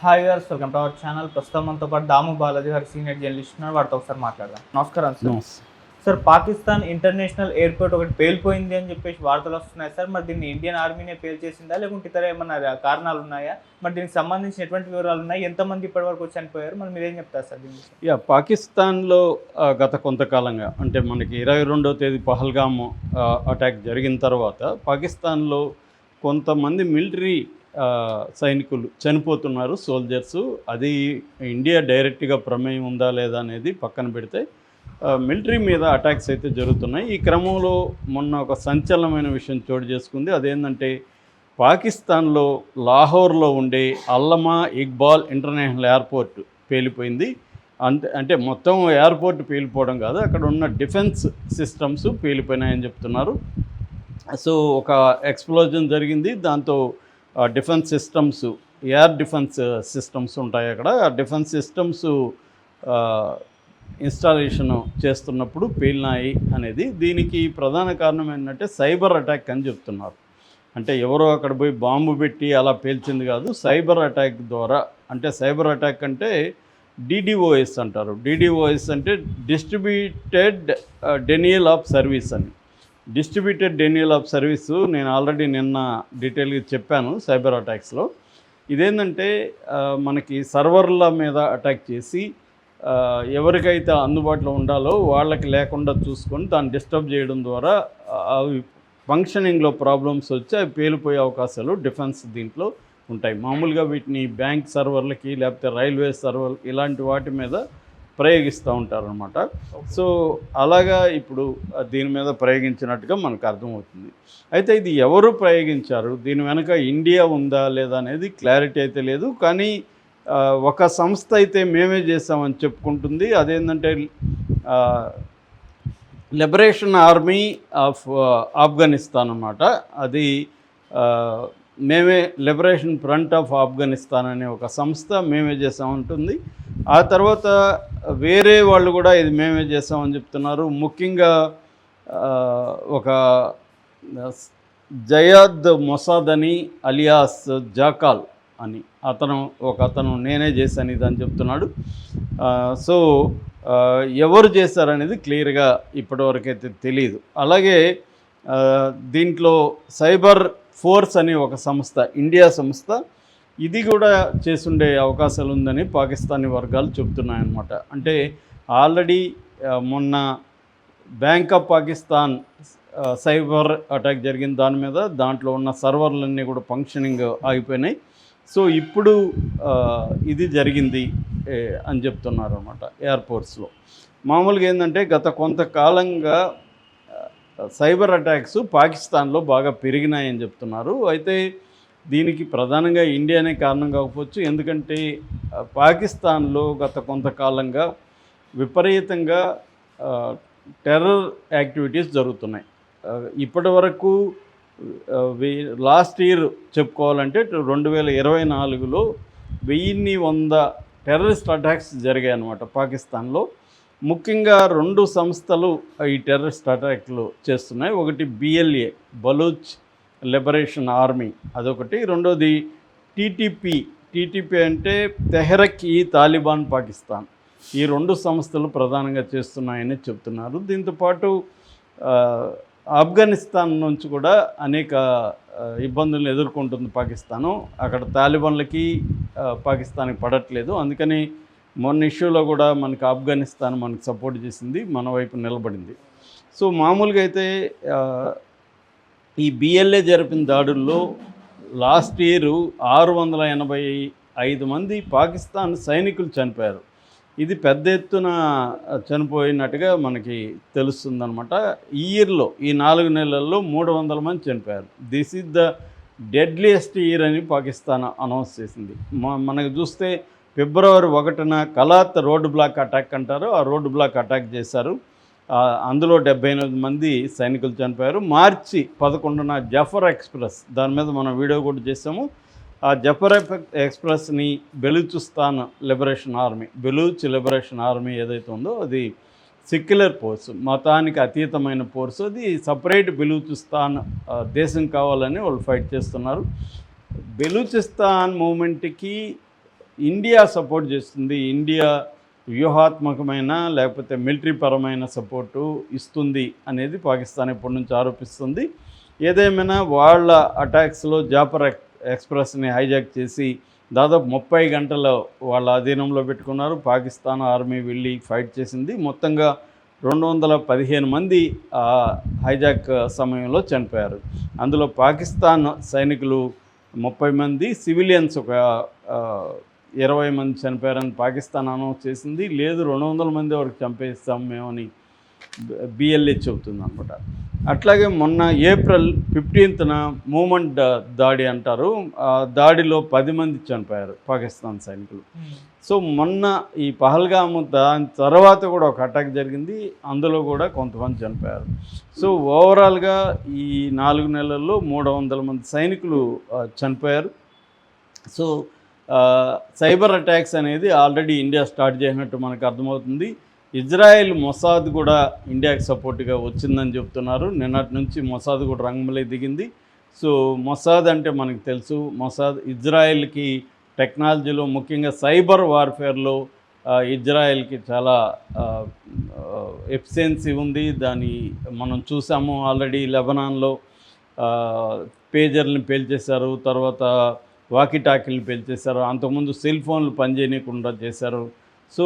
Hi గారు, welcome to our channel. ప్రస్తుతం మనతో పాటు దాము బాలాజీ గారు సీనియర్ జర్నలిస్ట్ ఉన్నారు. వాటితో ఒకసారి మాట్లాడదాం. నమస్కారం sir. Sir, Pakistan international airport ఒకటి పేలిపోయింది అని చెప్పేసి వార్తలు వస్తున్నాయి సార్. మరి దీన్ని ఇండియన్ ఆర్మీనే పేల్చేసిందా, లేకుంటే ఇతర ఏమన్నా కారణాలు ఉన్నాయా? మరి దీనికి సంబంధించిన ఎటువంటి వివరాలు ఉన్నాయి? ఎంతమంది ఇప్పటివరకు చనిపోయారు? మరి మీరేం చెప్తారు సార్ దీనికి? పాకిస్తాన్లో గత కొంతకాలంగా అంటే మనకి 22వ తేదీ పహల్గామ్ అటాక్ జరిగిన తర్వాత పాకిస్తాన్లో కొంతమంది మిలిటరీ సైనికులు చనిపోతున్నారు, సోల్జర్సు. అది ఇండియా డైరెక్ట్గా ప్రమేయం ఉందా లేదా అనేది పక్కన పెడితే మిలిటరీ మీద అటాక్స్ అయితే జరుగుతున్నాయి. ఈ క్రమంలో మొన్న ఒక సంచలనమైన విషయం చోటు చేసుకుంది. అదేంటంటే పాకిస్తాన్లో లాహోర్లో ఉండే అల్లమా ఇక్బాల్ ఇంటర్నేషనల్ ఎయిర్పోర్ట్ పేలిపోయింది. అంటే మొత్తం ఎయిర్పోర్ట్ పేలిపోవడం కాదు, అక్కడ ఉన్న డిఫెన్స్ సిస్టమ్స్ పేలిపోయినాయని చెప్తున్నారు. సో ఒక ఎక్స్ప్లోజన్ జరిగింది. దాంతో defence systems, air defence systems ఉంటాయి అక్కడ, ఆ డిఫెన్స్ సిస్టమ్స్ ఇన్స్టాలేషన్ చేస్తున్నప్పుడు పేలినాయి అనేది. దీనికి ప్రధాన కారణం ఏంటంటే సైబర్ అటాక్ అని చెప్తున్నారు. అంటే ఎవరో అక్కడ పోయి బాంబు పెట్టి అలా పేల్చింది కాదు, సైబర్ అటాక్ ద్వారా. అంటే సైబర్ అటాక్ అంటే DDoS అంటారు. DDoS అంటే డిస్ట్రిబ్యూటెడ్ డెనియల్ ఆఫ్ సర్వీస్ అని. డిస్ట్రిబ్యూటెడ్ డెనియల్ ఆఫ్ సర్వీసు నేను ఆల్రెడీ నిన్న డీటెయిల్గా చెప్పాను సైబర్ అటాక్స్లో. ఇదేంటంటే మనకి సర్వర్ల మీద అటాక్ చేసి ఎవరికైతే అందుబాటులో ఉండాలో వాళ్ళకి లేకుండా చూసుకొని దాన్ని డిస్టర్బ్ చేయడం ద్వారా అవి ఫంక్షనింగ్లో ప్రాబ్లమ్స్ వచ్చి అవి పేలిపోయే అవకాశాలు డిఫెన్స్ దీంట్లో ఉంటాయి. మామూలుగా వీటిని బ్యాంక్ సర్వర్లకి లేకపోతే రైల్వే సర్వర్ ఇలాంటి వాటి మీద ప్రయోగిస్తూ ఉంటారనమాట. సో అలాగా ఇప్పుడు దీని మీద ప్రయోగించినట్టుగా మనకు అర్థమవుతుంది. అయితే ఇది ఎవరు ప్రయోగించారు, దీని వెనక ఇండియా ఉందా లేదా అనేది క్లారిటీ అయితే లేదు. కానీ ఒక సంస్థ అయితే మేమే చేసామని చెప్పుకుంటుంది. అదేంటంటే లిబరేషన్ ఆర్మీ ఆఫ్ ఆఫ్ఘనిస్తాన్ అన్నమాట. అది మేమే లిబరేషన్ ఫ్రంట్ ఆఫ్ ఆఫ్ఘనిస్తాన్ అనే ఒక సంస్థ మేమే చేసామంటుంది. ఆ తర్వాత వేరే వాళ్ళు కూడా ఇది మేమే చేసామని చెప్తున్నారు. ముఖ్యంగా ఒక జయాద్ మొసాద్ అని అలియాస్ జాకాల్ అని అతను నేనే చేశాను ఇది అని చెప్తున్నాడు. సో ఎవరు చేశారనేది క్లియర్గా ఇప్పటివరకైతే తెలియదు. అలాగే దీంట్లో సైబర్ ఫోర్స్ అని ఒక సంస్థ, ఇండియా సంస్థ, ఇది కూడా చేసుండే అవకాశాలు ఉందని పాకిస్తానీ వర్గాలు చెబుతున్నాయన్నమాట. అంటే ఆల్రెడీ మొన్న bank of Pakistan cyber attack జరిగిన దాని మీద దాంట్లో ఉన్న సర్వర్లన్నీ కూడా ఫంక్షనింగ్ ఆగిపోయినాయి. సో ఇప్పుడు ఇది జరిగింది అని చెప్తున్నారు అన్నమాట ఎయిర్పోర్ట్స్లో. మామూలుగా ఏంటంటే గత కొంతకాలంగా సైబర్ అటాక్స్ పాకిస్తాన్లో బాగా పెరిగినాయని చెప్తున్నారు. అయితే దీనికి ప్రధానంగా ఇండియానే కారణం కాకపోవచ్చు. ఎందుకంటే పాకిస్తాన్లో గత కొంతకాలంగా విపరీతంగా టెర్రర్ యాక్టివిటీస్ జరుగుతున్నాయి. ఇప్పటి వరకు లాస్ట్ ఇయర్ చెప్పుకోవాలంటే 2024లో 1100 టెర్రరిస్ట్ అటాక్స్ జరిగాయి అన్నమాట పాకిస్తాన్లో. ముఖ్యంగా 2 సంస్థలు ఈ టెర్రరిస్ట్ అటాక్లు చేస్తున్నాయి. ఒకటి BLA, బలూచ్ లిబరేషన్ ఆర్మీ, అదొకటి. రెండోది TTP అంటే తెహ్రక్ ఈ తాలిబాన్ పాకిస్తాన్. ఈ 2 సంస్థలు ప్రధానంగా చేస్తున్నాయని చెప్తున్నారు. దీంతోపాటు ఆఫ్ఘనిస్తాన్ నుంచి కూడా అనేక ఇబ్బందులను ఎదుర్కొంటుంది పాకిస్తాను. అక్కడ తాలిబాన్లకి పాకిస్తాన్కి పడట్లేదు. అందుకని మొన్న ఇష్యూలో కూడా మనకి ఆఫ్ఘనిస్తాన్ మనకు సపోర్ట్ చేసింది, మన వైపు నిలబడింది. సో మామూలుగా అయితే ఈ BLA జరిపిన దాడుల్లో లాస్ట్ ఇయర్ 685 మంది పాకిస్తాన్ సైనికులు చనిపోయారు. ఇది పెద్ద ఎత్తున చనిపోయినట్టుగా మనకి తెలుస్తుందన్నమాట. ఈ ఇయర్లో ఈ 4 నెలల్లో 300 మంది చనిపోయారు. This is the deadliest year అని పాకిస్తాన్ అనౌన్స్ చేసింది. మనకు చూస్తే ఫిబ్రవరి 1న కలాత్ రోడ్ బ్లాక్ అటాక్ అంటారు, ఆ రోడ్ బ్లాక్ అటాక్ చేశారు. అందులో 78 మంది సైనికులు చనిపోయారు. మార్చి 11న జఫర్ ఎక్స్ప్రెస్, దాని మీద మనం వీడియో కూడా చేసాము. ఆ జఫర్ ఎక్స్ప్రెస్ని Balochistan liberation army, Baloch liberation army ఏదైతే ఉందో అది సెక్యులర్ ఫోర్స్, మతానికి అతీతమైన ఫోర్స్. అది సపరేట్ బెలూచిస్తాన్ దేశం కావాలని వాళ్ళు ఫైట్ చేస్తున్నారు. బెలూచిస్తాన్ మూమెంట్కి ఇండియా సపోర్ట్ చేస్తుంది, ఇండియా వ్యూహాత్మకమైన లేకపోతే మిలిటరీ పరమైన సపోర్టు ఇస్తుంది అనేది పాకిస్తాన్ ఎప్పటి నుంచి ఆరోపిస్తుంది. ఏదేమైనా వాళ్ళ అటాక్స్లో జాఫర్ ఎక్స్ప్రెస్ని హైజాక్ చేసి దాదాపు 30 గంటలు వాళ్ళ అధీనంలో పెట్టుకున్నారు. పాకిస్తాన్ ఆర్మీ వెళ్ళి ఫైట్ చేసింది. మొత్తంగా 215 మంది ఆ హైజాక్ సమయంలో చనిపోయారు. అందులో పాకిస్తాన్ సైనికులు 30 మంది, సివిలియన్స్ ఒక 20 మంది చనిపోయారని పాకిస్తాన్ అనౌన్స్ చేసింది. లేదు 200 మంది వరకు చంపేస్తాం మేమని బిఎల్ఏ చెబుతుంది అనమాట. అట్లాగే మొన్న ఏప్రిల్ 15న మూమెంట్ దాడి అంటారు, ఆ దాడిలో 10 మంది చనిపోయారు పాకిస్తాన్ సైనికులు. సో మొన్న ఈ పహల్గాము దాని తర్వాత కూడా ఒక అటాక్ జరిగింది, అందులో కూడా కొంతమంది చనిపోయారు. సో ఓవరాల్గా ఈ 4 నెలల్లో 300 మంది సైనికులు చనిపోయారు. సో సైబర్ అటాక్స్ అనేది ఆల్రెడీ ఇండియా స్టార్ట్ చేసినట్టు మనకు అర్థమవుతుంది. ఇజ్రాయెల్ మొసాద్ కూడా ఇండియాకి సపోర్ట్గా వచ్చిందని చెప్తున్నారు. నిన్నటి నుంచి మొసాద్ కూడా రంగంలో దిగింది. సో మొసాద్ అంటే మనకు తెలుసు, మొసాద్ ఇజ్రాయెల్కి టెక్నాలజీలో ముఖ్యంగా సైబర్ వార్ఫేర్లో ఇజ్రాయెల్కి చాలా ఎఫిషియన్సీ ఉంది. దాన్ని మనం చూసాము ఆల్రెడీ. లెబనాన్లో పేజర్ని పేల్చేశారు, తర్వాత వాకీటాకీలు పేల్చేశారు, అంతకుముందు సెల్ ఫోన్లు పనిచేయకుండా చేశారు. సో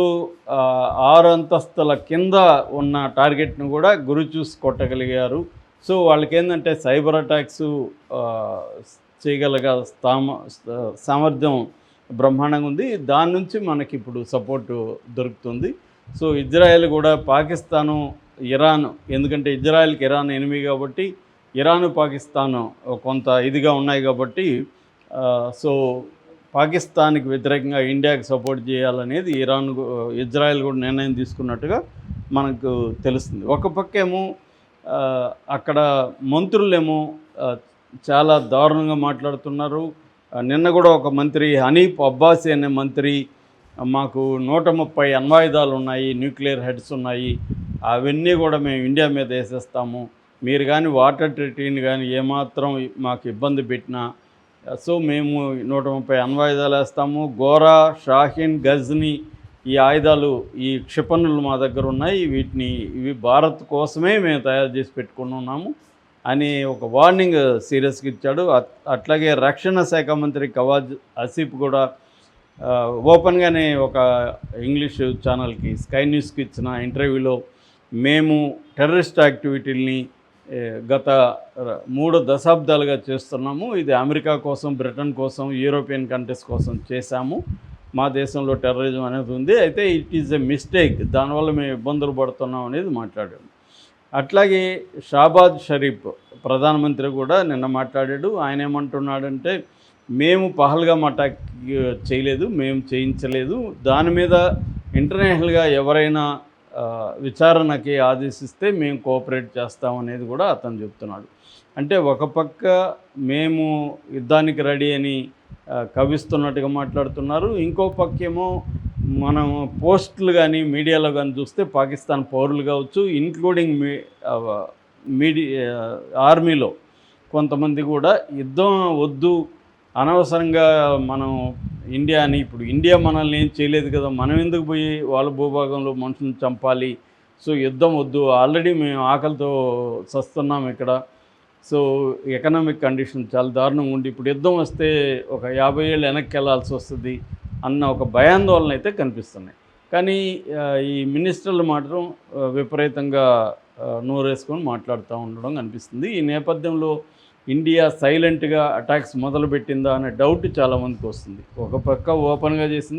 6 అంతస్తుల కింద ఉన్న టార్గెట్ను కూడా గురి చూసి కొట్టగలిగారు. సో వాళ్ళకి ఏంటంటే సైబర్ అటాక్స్ చేయగలిగే సామర్థ్యం బ్రహ్మాండంగా ఉంది. దాని నుంచి మనకి ఇప్పుడు సపోర్టు దొరుకుతుంది. సో ఇజ్రాయెల్ కూడా పాకిస్తాను, ఇరాన్, ఎందుకంటే ఇజ్రాయెల్కి ఇరాన్ ఎనిమి కాబట్టి ఇరాను పాకిస్తాను కొంత ఇదిగా ఉన్నాయి కాబట్టి సో పాకిస్తాన్కి వ్యతిరేకంగా ఇండియాకి సపోర్ట్ చేయాలనేది ఇజ్రాయెల్ కూడా నిర్ణయం తీసుకున్నట్టుగా మనకు తెలుస్తుంది. ఒక పక్కేమో అక్కడ మంత్రులేమో చాలా దారుణంగా మాట్లాడుతున్నారు. నిన్న కూడా ఒక మంత్రి హనీఫ్ అబ్బాసీ అనే మంత్రి, మాకు 130 అణ్వాయుధాలు ఉన్నాయి, న్యూక్లియర్ హెడ్స్ ఉన్నాయి, అవన్నీ కూడా మేము ఇండియా మీద వేసేస్తాము, మీరు కానీ వాటర్ ట్రీటీని కానీ ఏమాత్రం మాకు ఇబ్బంది పెట్టినా సో మేము 130 అణ్వాయుధాలు వేస్తాము, గోరా, షాహీన్, గజ్ని ఈ ఆయుధాలు, ఈ క్షిపణులు మా దగ్గర ఉన్నాయి, ఇవి భారత్ కోసమే మేము తయారు చేసి పెట్టుకుని ఉన్నాము అని ఒక వార్నింగ్ సీరియస్గా ఇచ్చాడు. అట్లాగే రక్షణ శాఖ మంత్రి ఖవాజ్ ఆసిఫ్ కూడా ఓపెన్గానే ఒక ఇంగ్లీష్ ఛానల్కి, స్కై న్యూస్కి ఇచ్చిన ఇంటర్వ్యూలో మేము టెర్రరిస్ట్ యాక్టివిటీల్ని గత 3 దశాబ్దాలుగా చేస్తున్నాము, ఇది అమెరికా కోసం, బ్రిటన్ కోసం, యూరోపియన్ కంట్రీస్ కోసం చేశాము, మా దేశంలో టెర్రరిజం అనేది ఉంది, అయితే ఇట్ ఈజ్ ఎ మిస్టేక్, దానివల్ల మేము ఇబ్బందులు పడుతున్నాం అనేది మాట్లాడాడు. అట్లాగే షాబాజ్ షరీఫ్ ప్రధానమంత్రి కూడా నిన్న మాట్లాడాడు. ఆయన ఏమంటున్నాడంటే మేము పహల్గామ్ అటాక్ చేయలేదు, మేము చేయించలేదు, దాని మీద ఇంటర్నేషనల్గా ఎవరైనా విచారణకి ఆదేశిస్తే మేము కోఆపరేట్ చేస్తామనేది కూడా అతను చెప్తున్నాడు. అంటే ఒక పక్క మేము యుద్ధానికి రెడీ అని కవిస్తున్నట్టుగా మాట్లాడుతున్నారు, ఇంకో పక్కేమో మనం పోస్టులు కానీ మీడియాలో కానీ చూస్తే పాకిస్తాన్ పౌరులు కావచ్చు, ఇంక్లూడింగ్ ఆర్మీలో కొంతమంది కూడా యుద్ధం వద్దు, అనవసరంగా మనం ఇండియాని, ఇప్పుడు ఇండియా మనల్ని ఏం చేయలేదు కదా, మనం ఎందుకు పోయి వాళ్ళ భూభాగంలో మనుషులను చంపాలి, సో యుద్ధం వద్దు, ఆల్రెడీ మేము ఆకలితో చస్తున్నాం ఇక్కడ, సో ఎకనామిక్ కండిషన్ చాలా దారుణంగా ఉండి ఇప్పుడు యుద్ధం వస్తే ఒక 50 ఏళ్ళు వెనక్కి వెళ్ళాల్సి వస్తుంది అన్న ఒక భయాందోళన అయితే కనిపిస్తున్నాయి. కానీ ఈ మినిస్టర్లు మాత్రం విపరీతంగా నోరేసుకొని మాట్లాడుతూ ఉండడం కనిపిస్తుంది. ఈ నేపథ్యంలో ఇండియా సైలెంట్గా అటాక్స్ మొదలుపెట్టిందా అనే డౌట్ చాలామందికి వస్తుంది. ఒక పక్క ఓపెన్గా చేసింది,